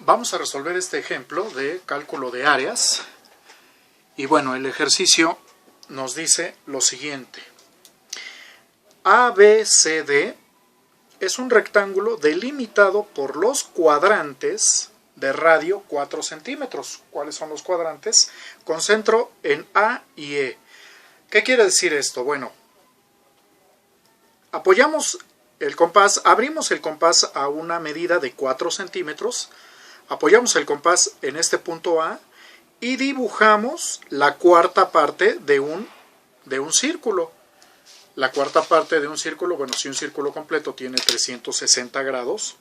Vamos a resolver este ejemplo de cálculo de áreas. Y bueno, el ejercicio nos dice lo siguiente. ABCD es un rectángulo delimitado por los cuadrantes de radio 4 centímetros. ¿Cuáles son los cuadrantes? Con centro en A y E. ¿Qué quiere decir esto? Bueno, apoyamos el compás, abrimos el compás a una medida de 4 centímetros, apoyamos el compás en este punto A y dibujamos la cuarta parte de un círculo. La cuarta parte de un círculo, bueno, si un círculo completo tiene 360 grados,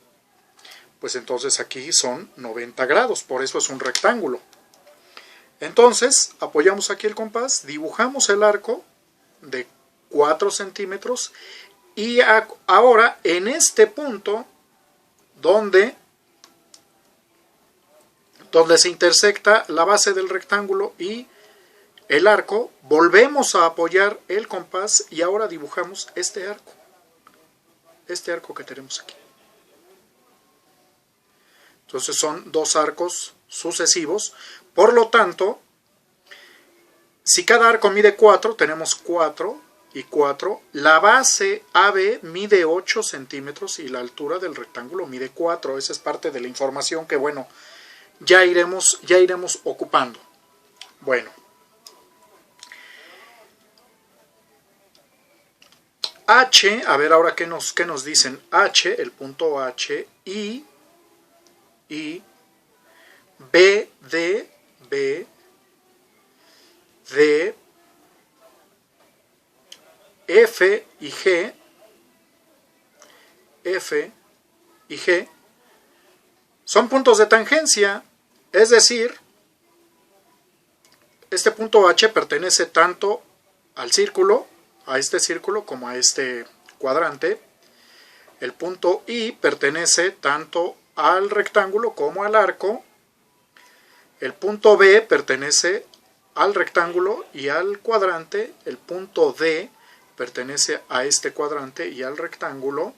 pues entonces aquí son 90 grados, por eso es un rectángulo. Entonces, apoyamos aquí el compás, dibujamos el arco de 4 centímetros y ahora en este punto donde se intersecta la base del rectángulo y el arco, volvemos a apoyar el compás y ahora dibujamos este arco que tenemos aquí. Entonces son dos arcos sucesivos, por lo tanto, si cada arco mide 4, tenemos 4 y 4, la base AB mide 8 centímetros y la altura del rectángulo mide 4, esa es parte de la información que, bueno, ya iremos ocupando. Bueno, H, a ver ahora qué nos dicen. H, el punto H, y B, D, F y G son puntos de tangencia, es decir, este punto H pertenece tanto al círculo, a este círculo, como a este cuadrante. El punto I pertenece tanto al rectángulo como al arco. El punto B pertenece al rectángulo y al cuadrante. El punto D pertenece a este cuadrante y al rectángulo.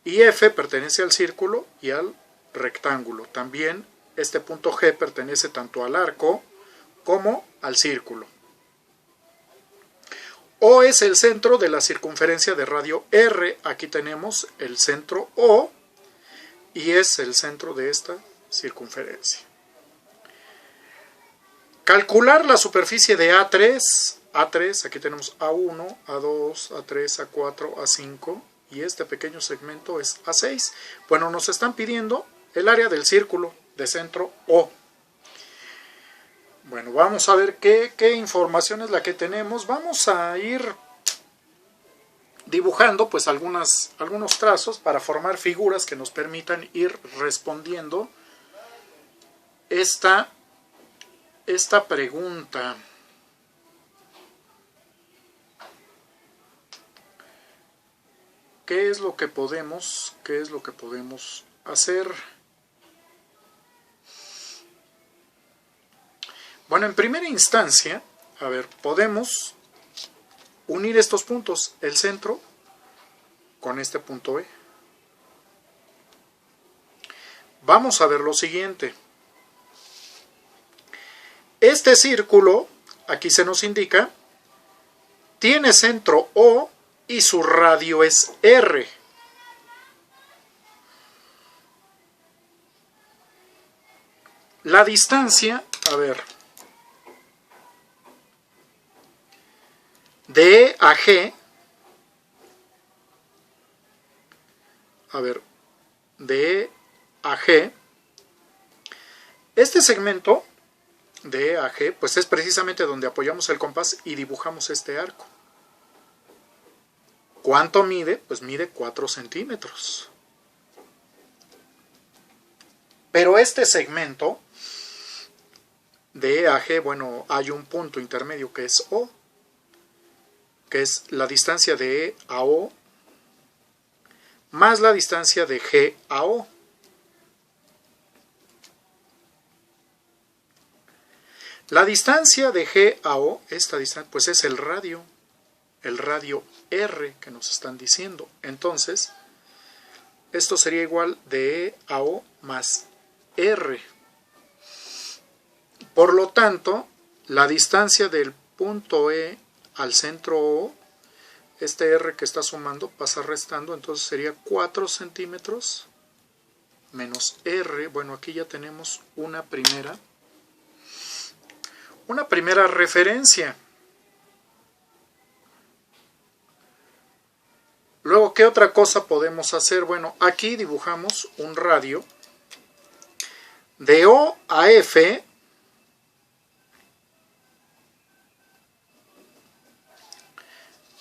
Y F pertenece al círculo y al rectángulo. También este punto G pertenece tanto al arco como al círculo. O es el centro de la circunferencia de radio R. Aquí tenemos el centro O y es el centro de esta circunferencia. Calcular la superficie de A3. A3, aquí tenemos A1, A2, A3, A4, A5 y este pequeño segmento es A6. Bueno, nos están pidiendo el área del círculo de centro O. Bueno, vamos a ver qué información es la que tenemos. Vamos a ir dibujando pues algunos trazos para formar figuras que nos permitan ir respondiendo esta pregunta. ¿Qué es lo que podemos hacer? Bueno, en primera instancia, a ver, podemos unir estos puntos, el centro con este punto E. Vamos a ver lo siguiente. Este círculo, aquí se nos indica, tiene centro O y su radio es R. La distancia, a ver, de E a G, de E a G, este segmento de E a G, pues es precisamente donde apoyamos el compás y dibujamos este arco. ¿Cuánto mide? Pues mide 4 centímetros. Pero este segmento de E a G, bueno, hay un punto intermedio que es O, que es la distancia de E a O, más la distancia de G a O. La distancia de G a O, esta distancia, pues es el radio R que nos están diciendo. Entonces, esto sería igual de E a O más R. Por lo tanto, la distancia del punto E al centro O, este R que está sumando pasa restando, entonces sería 4 centímetros menos R. Bueno, aquí ya tenemos una primera referencia. Luego, ¿qué otra cosa podemos hacer? Bueno, aquí dibujamos un radio de O a F.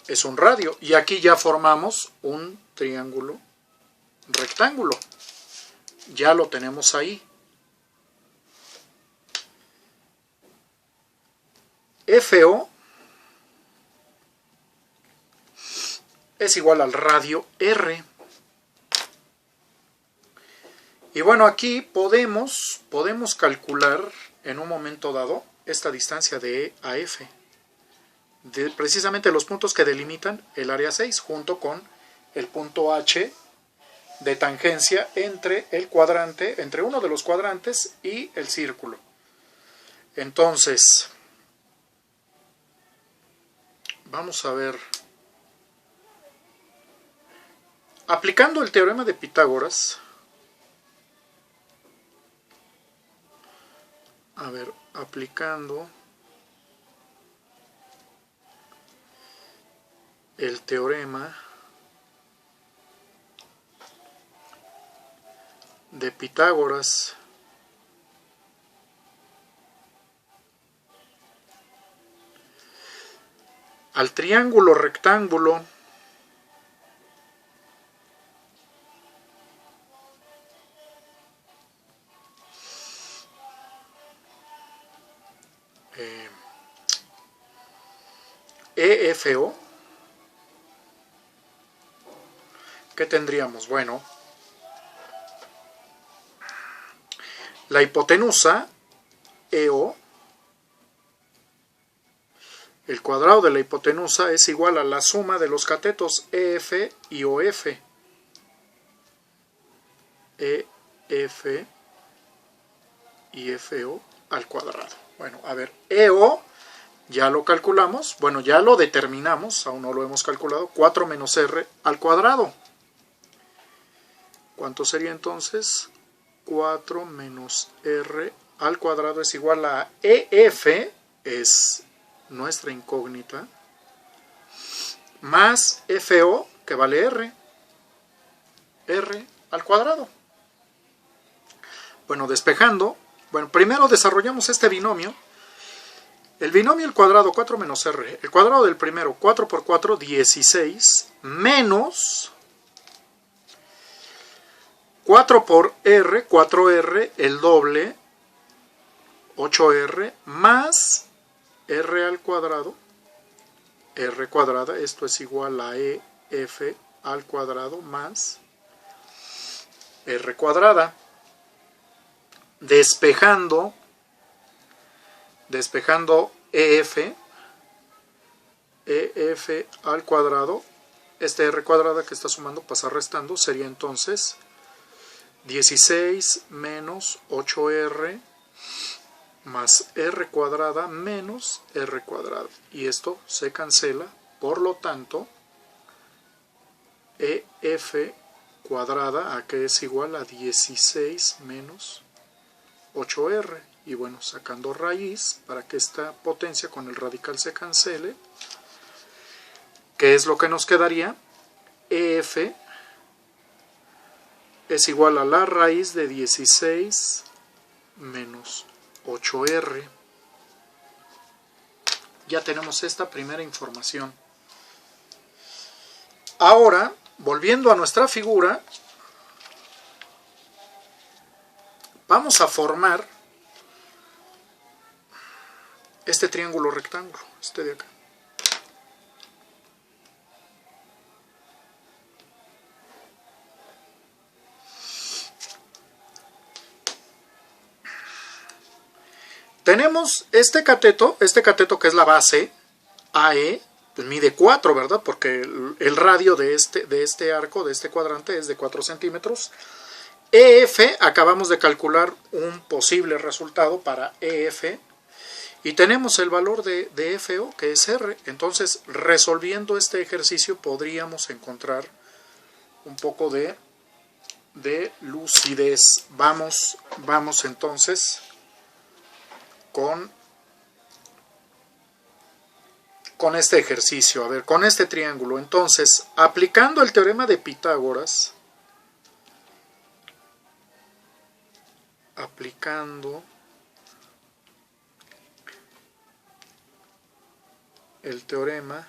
Es un radio, y aquí ya formamos un triángulo rectángulo. Ya lo tenemos ahí. FO es igual al radio R. Y bueno, aquí podemos calcular en un momento dado esta distancia de E a F. De precisamente los puntos que delimitan el área 6, junto con el punto H de tangencia entre el cuadrante, entre uno de los cuadrantes y el círculo. Entonces, vamos a ver. Aplicando el teorema de Pitágoras, aplicando el teorema de Pitágoras al triángulo rectángulo EFO, ¿qué tendríamos? Bueno, la hipotenusa EO, el cuadrado de la hipotenusa es igual a la suma de los catetos EF y OF. EF y FO al cuadrado. Bueno, a ver, EO ya lo calculamos, bueno, ya lo determinamos, aún no lo hemos calculado, 4 menos R al cuadrado. ¿Cuánto sería entonces? 4 menos R al cuadrado es igual a EF, es nuestra incógnita, más FO, que vale R al cuadrado. Bueno, despejando, bueno, primero desarrollamos este binomio. El binomio al cuadrado, 4 menos R, el cuadrado del primero, 4 por 4, 16, menos 4 por R, 4R, el doble, 8R, más R al cuadrado, R cuadrada, esto es igual a EF al cuadrado, más R cuadrada. Despejando EF al cuadrado, este R cuadrada que está sumando pasa restando, sería entonces 16 menos 8R más R cuadrada menos R cuadrado, y esto se cancela, por lo tanto EF cuadrada, ¿a qué es igual? A 16 menos 8R, y bueno, sacando raíz para que esta potencia con el radical se cancele, ¿qué es lo que nos quedaría? EF es igual a la raíz de 16 menos 8R. Ya tenemos esta primera información. Ahora, volviendo a nuestra figura, vamos a formar este triángulo rectángulo, este de acá. Tenemos este cateto que es la base, AE, pues mide 4, ¿verdad? Porque el radio de este arco, de este cuadrante, es de 4 centímetros. EF, acabamos de calcular un posible resultado para EF y tenemos el valor de FO, que es R. Entonces, resolviendo este ejercicio podríamos encontrar un poco de lucidez. Vamos entonces con este ejercicio. A ver, con este triángulo. Entonces, aplicando el teorema de Pitágoras, aplicando el teorema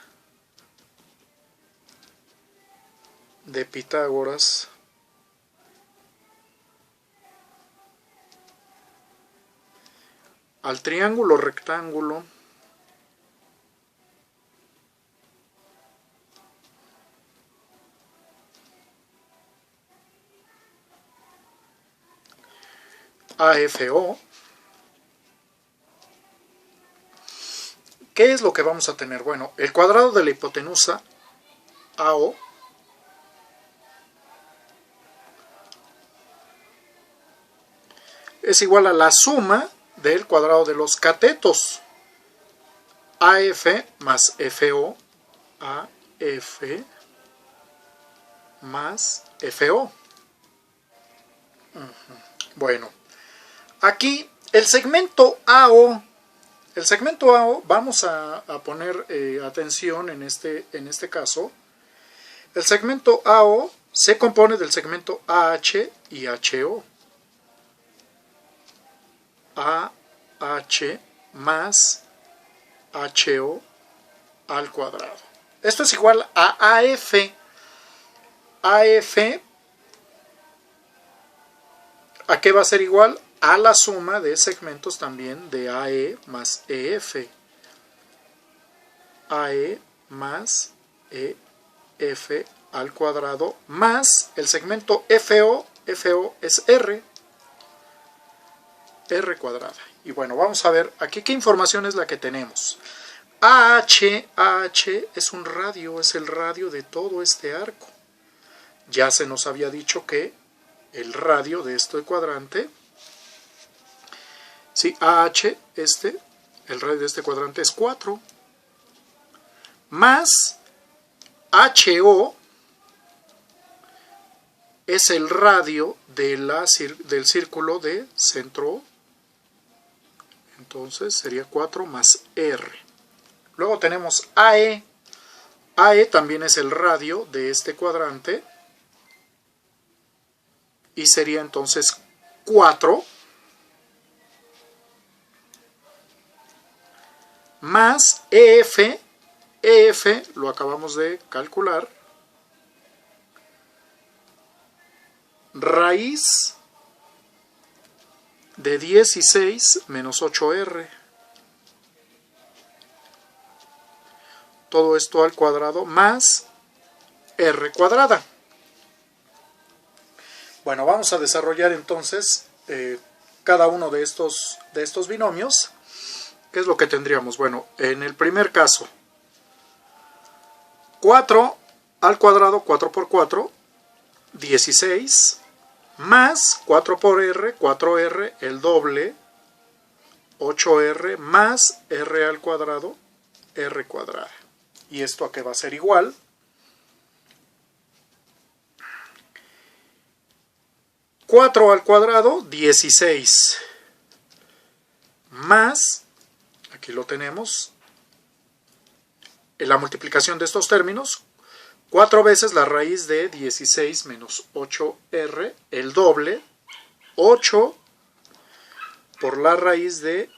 de Pitágoras al triángulo rectángulo AFO, ¿qué es lo que vamos a tener? Bueno, el cuadrado de la hipotenusa AO es igual a la suma del cuadrado de los catetos. AF más FO, AF más FO. Bueno, aquí el segmento AO, vamos a poner atención en este caso. El segmento AO se compone del segmento AH y HO. AH más HO al cuadrado. Esto es igual a AF. AF, ¿a qué va a ser igual? A la suma de segmentos también de AE más EF. AE más EF al cuadrado más el segmento FO. FO es R. R cuadrada. Y bueno, vamos a ver aquí qué información es la que tenemos. AH es un radio, es el radio de todo este arco. Ya se nos había dicho que el radio de este cuadrante, sí, AH, el radio de este cuadrante es 4, más HO es el radio del círculo de centro. Entonces sería 4 más R. Luego tenemos AE. AE también es el radio de este cuadrante. Y sería entonces 4 más EF. EF lo acabamos de calcular. Raíz de 16 menos 8R. Todo esto al cuadrado más R cuadrada. Bueno, vamos a desarrollar entonces cada uno de estos binomios. ¿Qué es lo que tendríamos? Bueno, en el primer caso, 4 al cuadrado, 4 por 4, 16, más 4 por R, 4R, el doble, 8R, más R al cuadrado, R cuadrada. ¿Y esto a qué va a ser igual? ¿4 al cuadrado? 16. Más, aquí lo tenemos, en la multiplicación de estos términos, 4 veces la raíz de 16 menos 8R, el doble, 8 por la raíz de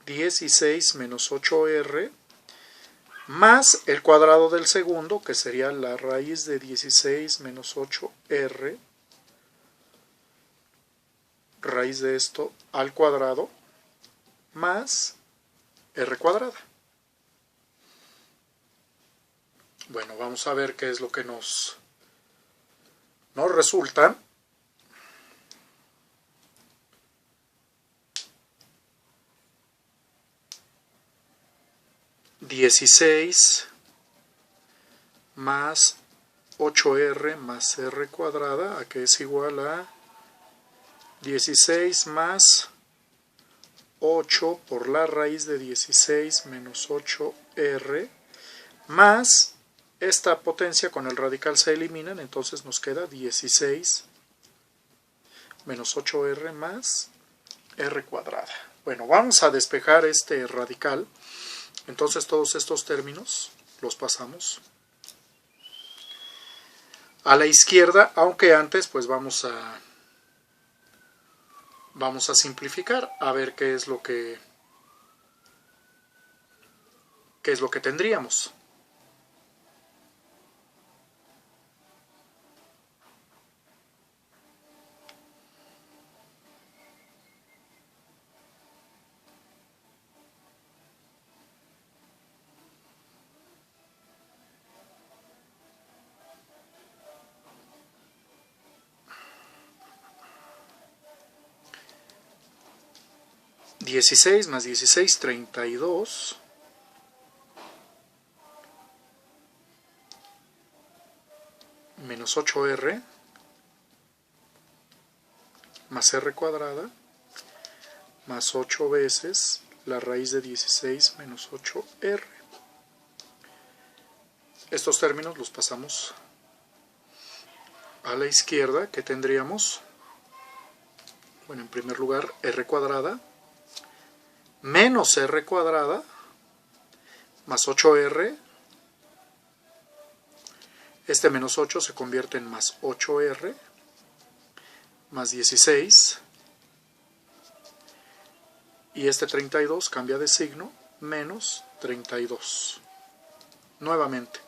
16 menos 8R, más el cuadrado del segundo, que sería la raíz de 16 menos 8R, raíz de esto al cuadrado, más R cuadrada. Bueno, vamos a ver qué es lo que nos resulta. (16 más 8R más R cuadrada, a que es igual a 16 más 8 por la raíz de 16 menos 8r, más esta potencia con el radical se eliminan, entonces nos queda 16 menos 8r más r cuadrada. Bueno, vamos a despejar este radical, entonces todos estos términos los pasamos a la izquierda, aunque antes pues vamos a simplificar, a ver qué es lo que tendríamos. (16 más 16, 32) menos 8r más r cuadrada más 8 veces la raíz de 16 menos 8r. Estos términos los pasamos a la izquierda. ¿Qué tendríamos? Bueno, en primer lugar, r cuadrada menos r cuadrada más 8r. Este menos 8 se convierte en más 8r más 16. Y este 32 cambia de signo, menos 32. Nuevamente,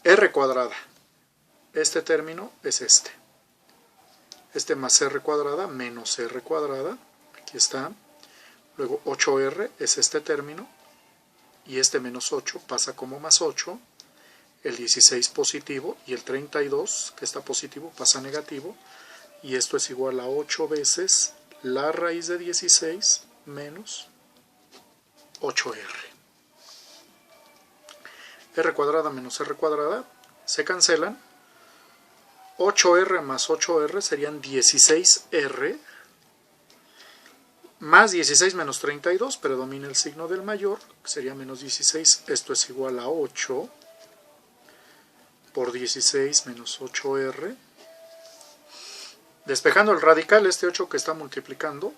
r cuadrada. Este término es este. Este más r cuadrada menos r cuadrada. Aquí está. Luego 8r es este término. Y este menos 8 pasa como más 8. El 16 positivo y el 32, que está positivo, pasa negativo. Y esto es igual a 8 veces la raíz de 16 menos 8r. R cuadrada menos r cuadrada se cancelan. 8r más 8r serían 16r. Más 16 menos 32, predomina el signo del mayor, que sería menos 16. Esto es igual a 8 por 16 menos 8r. Despejando el radical, este 8 que está multiplicando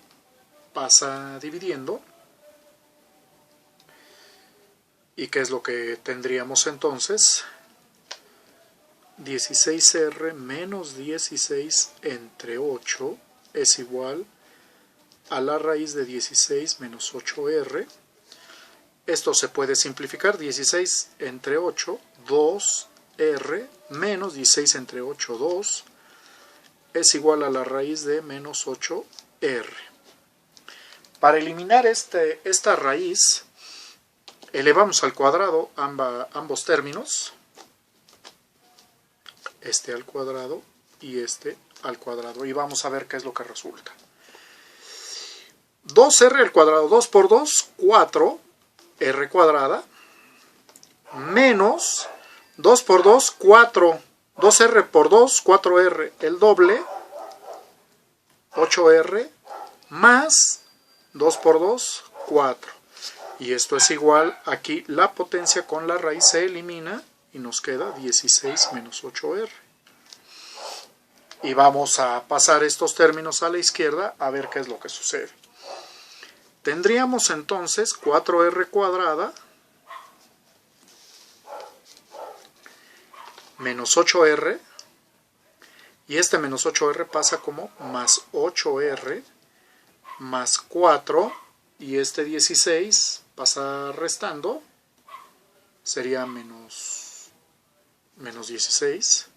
pasa dividiendo. ¿Y qué es lo que tendríamos entonces? 16r menos 16 entre 8 es igual a la raíz de 16 menos 8r. Esto se puede simplificar. 16 entre 8, 2r, menos 16 entre 8, 2, es igual a la raíz de menos 8r. Para eliminar esta raíz, elevamos al cuadrado ambos términos, este al cuadrado y este al cuadrado, y vamos a ver qué es lo que resulta. 2r al cuadrado, 2 por 2, 4, r cuadrada, menos 2 por 2, 4, 2r por 2, 4r, el doble, 8r, más 2 por 2, 4. Y esto es igual, aquí la potencia con la raíz se elimina y nos queda 16 menos 8r. Y vamos a pasar estos términos a la izquierda a ver qué es lo que sucede. Tendríamos entonces 4r cuadrada menos 8r, y este menos 8r pasa como más 8r más 4, y este 16 pasa restando, sería menos 16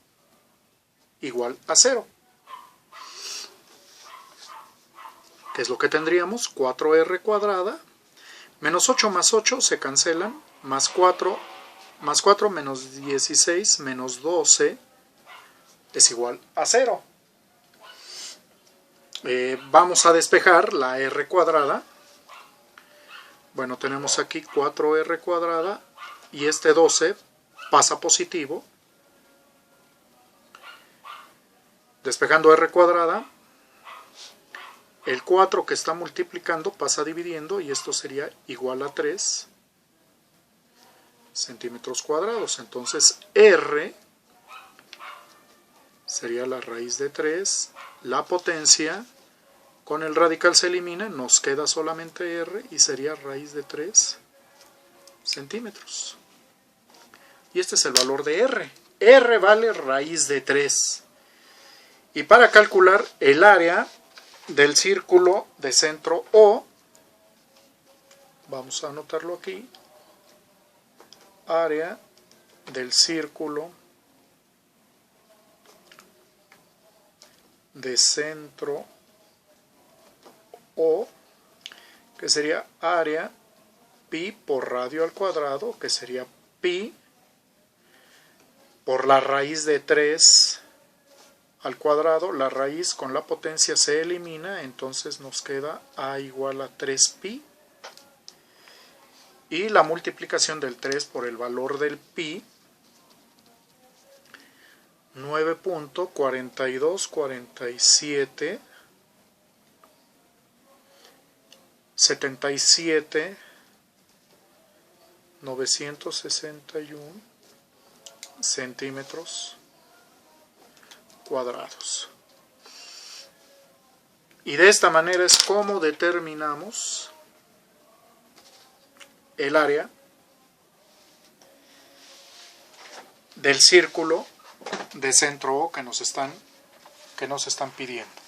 igual a 0. ¿Qué es lo que tendríamos? 4r cuadrada menos 8 más 8 se cancelan, más 4 menos 16 menos 12 es igual a 0. Vamos a despejar la r cuadrada. Bueno, tenemos aquí 4r cuadrada y este 12 pasa positivo. Despejando r cuadrada, el 4 que está multiplicando pasa dividiendo y esto sería igual a 3 centímetros cuadrados. Entonces R sería la raíz de 3, la potencia, con el radical se elimina, nos queda solamente R y sería raíz de 3 centímetros. Y este es el valor de R. R vale raíz de 3. Y para calcular el área del círculo de centro O, vamos a anotarlo aquí, área del círculo de centro O, que sería área pi por radio al cuadrado, que sería pi por la raíz de 3 al cuadrado. La raíz con la potencia se elimina, entonces nos queda a igual a 3pi. Y la multiplicación del 3 por el valor del pi, 9.4247 77 961 centímetros cuadrados. Y de esta manera es como determinamos el área del círculo de centro O que nos están pidiendo.